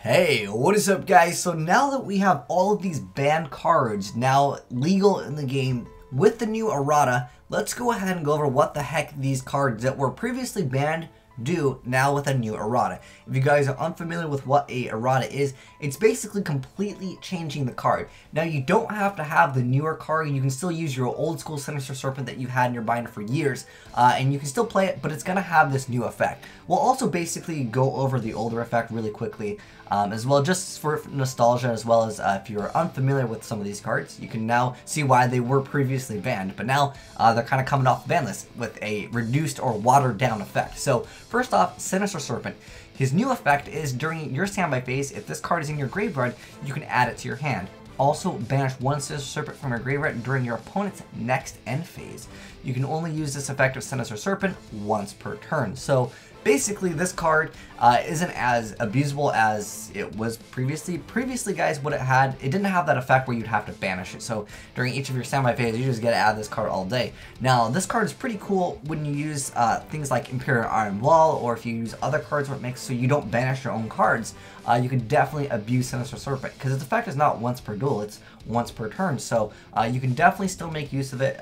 Hey, what is up guys? So now that we have all of these banned cards now legal in the game with the new errata, let's go ahead and go over what the heck these cards that were previously banned do now with a new errata. If you guys are unfamiliar with what a errata is, it's basically completely changing the card. Now you don't have to have the newer card, you can still use your old school Sinister Serpent that you've had in your binder for years, and you can still play it, but it's going to have this new effect. We'll also basically go over the older effect really quickly, as well, just for nostalgia, as well as if you're unfamiliar with some of these cards, you can now see why they were previously banned, but now they're kind of coming off the ban list with a reduced or watered down effect. So first off, Sinister Serpent. His new effect is during your standby phase, if this card is in your graveyard, you can add it to your hand. Also, banish one Sinister Serpent from your graveyard during your opponent's next end phase. You can only use this effect of Sinister Serpent once per turn. So basically, this card isn't as abusable as it was previously. Previously, guys, what it didn't have that effect where you'd have to banish it. So during each of your standby phase, you just get to add this card all day. Now, this card is pretty cool when you use things like Imperial Iron Wall, or if you use other cards where it makes so you don't banish your own cards. You can definitely abuse Sinister Serpent because its effect is not once per duel; it's once per turn. So you can definitely still make use of it.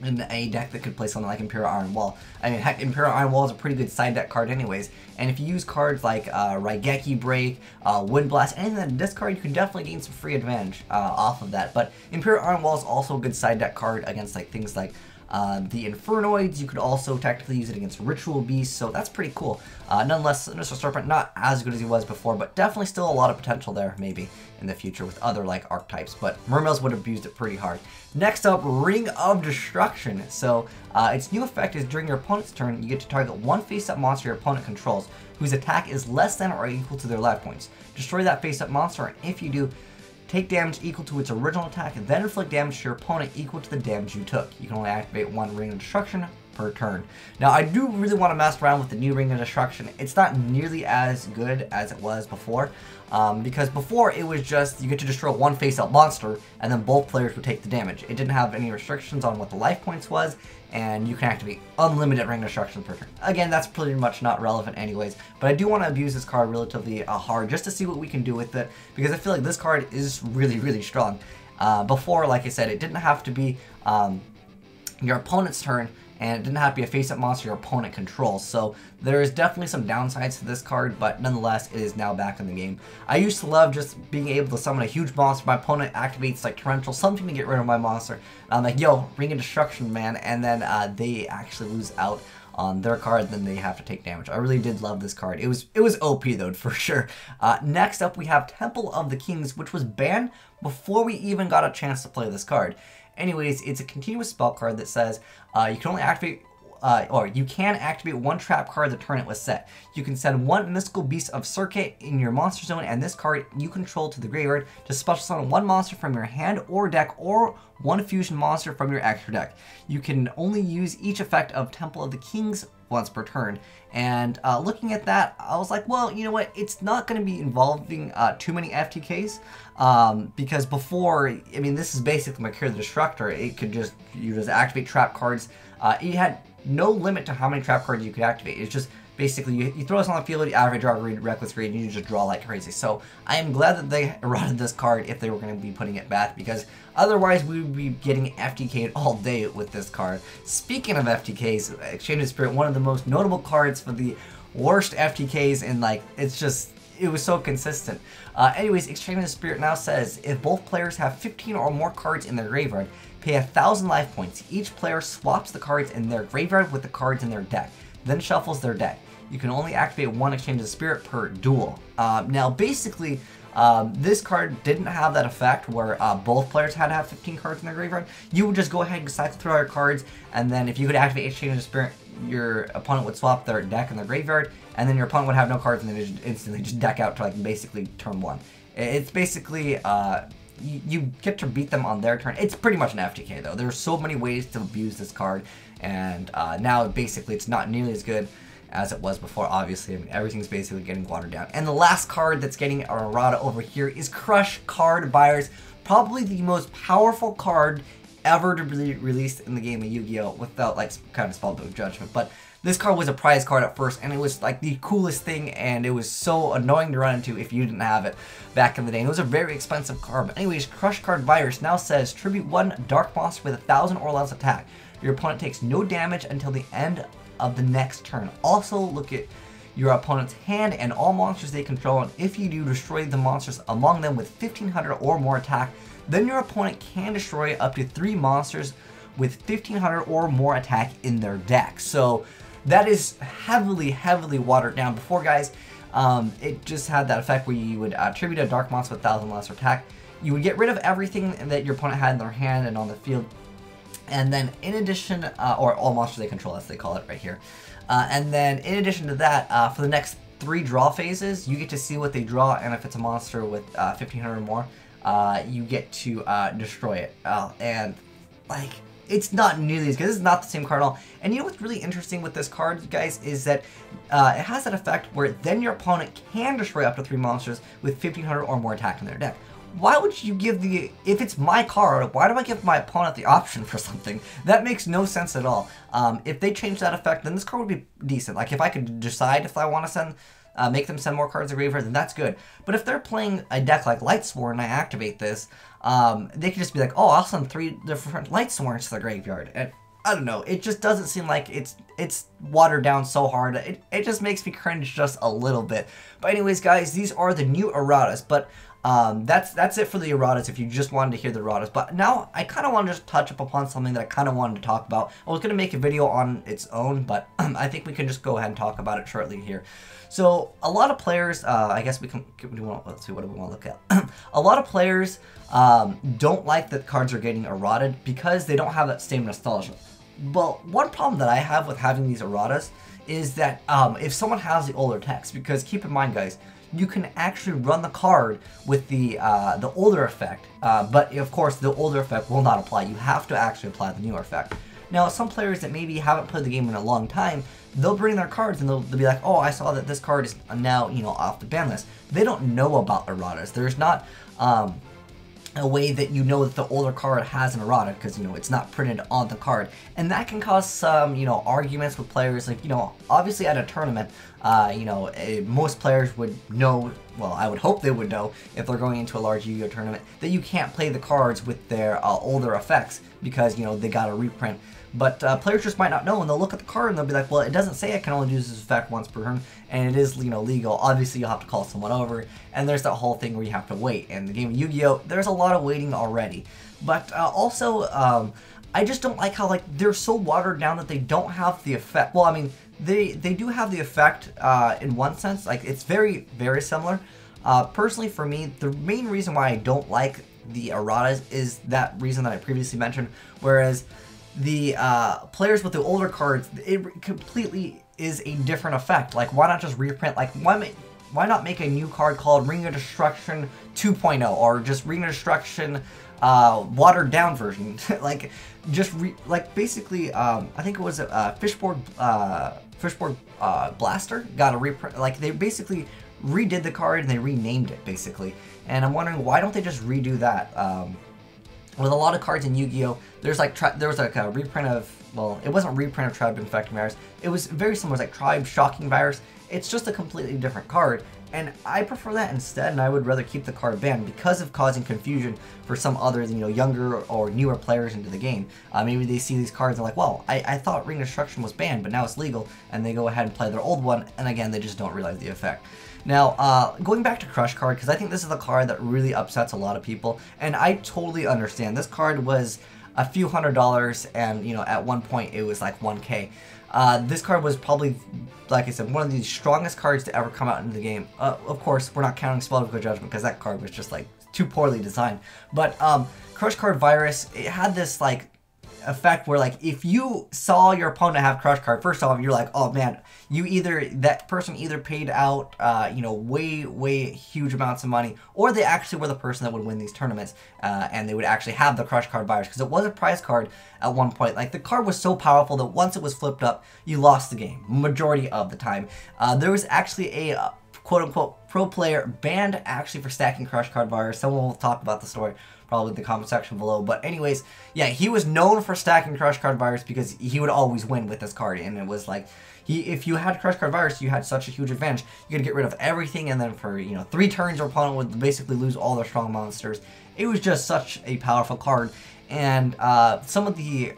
In a deck that could play something like Imperial Iron Wall. I mean, heck, Imperial Iron Wall is a pretty good side deck card anyways, and if you use cards like Raigeki Break, Wind Blast, anything that discard, you can definitely gain some free advantage off of that. But Imperial Iron Wall is also a good side deck card against like things like the Infernoids. You could also technically use it against Ritual Beasts, so that's pretty cool. Nonetheless, Sinister Serpent, not as good as he was before, but definitely still a lot of potential there, maybe, in the future with other, like, archetypes, but Mermails would have abused it pretty hard. Next up, Ring of Destruction. So, its new effect is during your opponent's turn, you get to target one face-up monster your opponent controls, whose attack is less than or equal to their life points. Destroy that face-up monster, and if you do, take damage equal to its original attack, and then inflict damage to your opponent equal to the damage you took. You can only activate one Ring of Destruction per turn. Now, I do really want to mess around with the new Ring of Destruction. It's not nearly as good as it was before, because before it was just you get to destroy one face-up monster, and then both players would take the damage. It didn't have any restrictions on what the life points was, and you can activate unlimited Ring of Destruction per turn. Again, that's pretty much not relevant anyways, but I do want to abuse this card relatively hard just to see what we can do with it, because I feel like this card is really, really strong. Before, like I said, it didn't have to be your opponent's turn, and it didn't have to be a face-up monster your opponent controls. So there is definitely some downsides to this card, but nonetheless, it is now back in the game. I used to love just being able to summon a huge monster. My opponent activates like Torrential, something to get rid of my monster. I'm like, yo, Ring of Destruction, man, and then they actually lose out on their card, then they have to take damage. I really did love this card. It was OP though, for sure. Next up, we have Temple of the Kings, which was banned before we even got a chance to play this card. Anyways, it's a continuous spell card that says you can only activate, or you can activate one trap card the turn it was set. You can send one Mystical Beast of Circuit in your monster zone, and this card you control to the graveyard to special summon one monster from your hand or deck, or one fusion monster from your extra deck. You can only use each effect of Temple of the Kings once per turn. And looking at that, I was like, well, you know what? It's not going to be involving too many FTKs, because before, I mean, this is basically Mercure the Destructor. It could just, you just activate trap cards. It had no limit to how many trap cards you could activate. It's just basically you throw this on the field, you average draw, reckless greed, and you just draw like crazy. So I am glad that they eroded this card if they were going to be putting it back, because otherwise we would be getting FTK'd all day with this card. Speaking of FTKs, Exchange of Spirit, one of the most notable cards for the worst FTKs, and like it was so consistent. Anyways, Exchange of Spirit now says if both players have 15 or more cards in their graveyard, pay 1,000 life points. Each player swaps the cards in their graveyard with the cards in their deck, then shuffles their deck. You can only activate one Exchange of Spirit per duel. Now, basically, this card didn't have that effect where both players had to have 15 cards in their graveyard. You would just go ahead and cycle through all your cards, and then if you could activate Exchange of Spirit, your opponent would swap their deck in their graveyard, and then your opponent would have no cards, and then just instantly just deck out to like basically turn one. It's basically you get to beat them on their turn. It's pretty much an FTK though. There are so many ways to abuse this card, and now basically it's not nearly as good as it was before. Obviously, I mean, everything's basically getting watered down. And the last card that's getting an errata over here is Crush Card Buyers, probably the most powerful card ever to be released in the game of Yu-Gi-Oh! Without like kind of spell book judgment. But This card was a prize card at first, and it was like the coolest thing, and it was so annoying to run into if you didn't have it back in the day. And it was a very expensive card. But anyways, Crush Card Virus now says, tribute 1 Dark Monster with 1,000 or less attack. Your opponent takes no damage until the end of the next turn. Also, look at your opponent's hand and all monsters they control, and if you do, destroy the monsters among them with 1,500 or more attack. Then your opponent can destroy up to 3 monsters with 1,500 or more attack in their deck. So that is heavily watered down. Before, guys, it just had that effect where you would tribute a dark monster with 1,000 less attack. You would get rid of everything that your opponent had in their hand and on the field. And then in addition, or all monsters they control, as they call it right here. And then in addition to that, for the next 3 draw phases, you get to see what they draw, and if it's a monster with 1,500 or more, you get to destroy it. And like, it's not nearly as good. This is not the same card at all. And you know what's really interesting with this card, guys, is that it has that effect where then your opponent can destroy up to 3 monsters with 1,500 or more attack in their deck. Why would you give the, if it's my card, why do I give my opponent the option for something? That makes no sense at all. If they change that effect, then this card would be decent. Like, if I could decide if I want to send, make them send more cards to graveyard, then that's good. But if they're playing a deck like Lightsworn and I activate this, they could just be like, oh, I'll send 3 different Lightsworns to the graveyard. And I don't know, it just doesn't seem like it's watered down so hard. It just makes me cringe just a little bit. But anyways, guys, these are the new Erratas. But that's it for the Erratas if you just wanted to hear the Erratas. But now I kind of want to just touch up upon something that I kind of wanted to talk about. I was going to make a video on its own, but I think we can just go ahead and talk about it shortly here. So a lot of players, I guess let's see, what do we want to look at? A lot of players don't like that cards are getting errated because they don't have that same nostalgia. But one problem that I have with having these Erratas is that if someone has the older text, because keep in mind, guys, you can actually run the card with the older effect, but of course the older effect will not apply. You have to actually apply the newer effect. Now, some players that maybe haven't played the game in a long time, they'll bring their cards and they'll be like, oh, I saw that this card is now, you know, off the ban list. They don't know about Erratas. There's not a way that you know that the older card has an errata because, you know, it's not printed on the card. And that can cause some, you know, arguments with players. Like, you know, obviously at a tournament, you know, most players would know, well, I would hope they would know if they're going into a large Yu-Gi-Oh tournament, that you can't play the cards with their older effects because, you know, they got a reprint. But players just might not know, and they'll look at the card and they'll be like, well, it doesn't say I can only use this effect once per turn, and it is, you know, legal. Obviously, you'll have to call someone over, and there's that whole thing where you have to wait. And the game of Yu-Gi-Oh, there's a lot of waiting already. But also, I just don't like how, like, they're so watered down that they don't have the effect. Well, I mean, they do have the effect in one sense. Like, it's very, very similar. Personally, for me, the main reason why I don't like the Erratas is that reason that I previously mentioned, whereas the players with the older cards, it completely is a different effect. Like, why not just reprint? Like, why not make a new card called Ring of Destruction 2.0 or just Ring of Destruction watered down version? Like, just basically, I think it was a Fishboard Blaster got a reprint. Like, they basically redid the card and they renamed it basically. And I'm wondering, why don't they just redo that? With a lot of cards in Yu-Gi-Oh, there was like a reprint of, well, it wasn't a reprint of Tribe Infecting Virus. It was very similar, like Tribe Shocking Virus. It's just a completely different card, and I prefer that instead. And I would rather keep the card banned because of causing confusion for some other, you know, younger or newer players into the game. Maybe they see these cards and they're like, well, I thought Ring of Destruction was banned, but now it's legal, and they go ahead and play their old one, and again, they just don't realize the effect. Now, going back to Crush Card, because I think this is the card that really upsets a lot of people, and I totally understand. This card was a few $100s, and, you know, at one point it was like 1K. This card was probably, like I said, one of the strongest cards to ever come out into the game. Of course, we're not counting Spellbook Judgment, because that card was just, like, too poorly designed. But Crush Card Virus, it had this, like, effect where, like, if you saw your opponent have Crush Card, first off, you're like, oh man, that person either paid out you know, way huge amounts of money, or they actually were the person that would win these tournaments, and they would actually have the Crush Card Virus, because it was a prize card at one point. Like, the card was so powerful that once it was flipped up, you lost the game majority of the time. There was actually a quote-unquote pro player banned actually for stacking Crush Card virus. Someone will talk about the story probably in the comment section below. But anyways, yeah, he was known for stacking Crush Card virus because he would always win with this card, and it was like, if you had Crush Card virus, you had such a huge advantage. You could get rid of everything, and then for 3 turns, your opponent would basically lose all their strong monsters. It was just such a powerful card. And some of the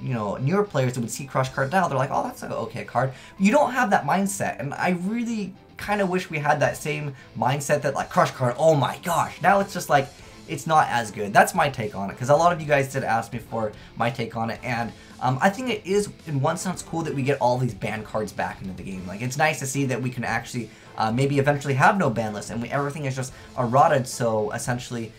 newer players that would see Crush Card now, they're like, oh, that's an okay card. You don't have that mindset, and I really kind of wish we had that same mindset that like Crush Card, oh my gosh. Now it's just like, it's not as good. That's my take on it, because a lot of you guys did ask me for my take on it, and I think it is, in one sense, cool that we get all these ban cards back into the game. Like, it's nice to see that we can actually maybe eventually have no ban list, and everything is just errated, so essentially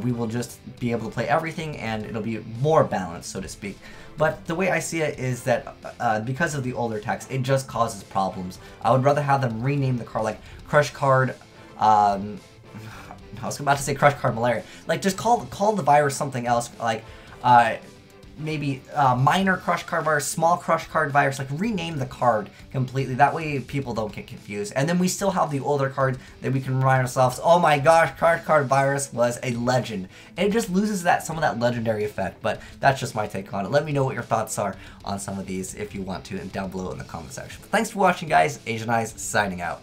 we will just be able to play everything, and it'll be more balanced, so to speak. But the way I see it is that because of the older text, it just causes problems. I would rather have them rename the card, like Crush Card, I was about to say Crush Card Malaria. Like, just call the virus something else, like maybe minor Crush Card virus, small Crush Card virus. Like, rename the card completely. That way people don't get confused. And then we still have the older card that we can remind ourselves, oh my gosh, Crush Card virus was a legend. And it just loses some of that legendary effect. But that's just my take on it. Let me know what your thoughts are on some of these if you want to, and down below in the comment section. But thanks for watching, guys. Asian Eyes signing out.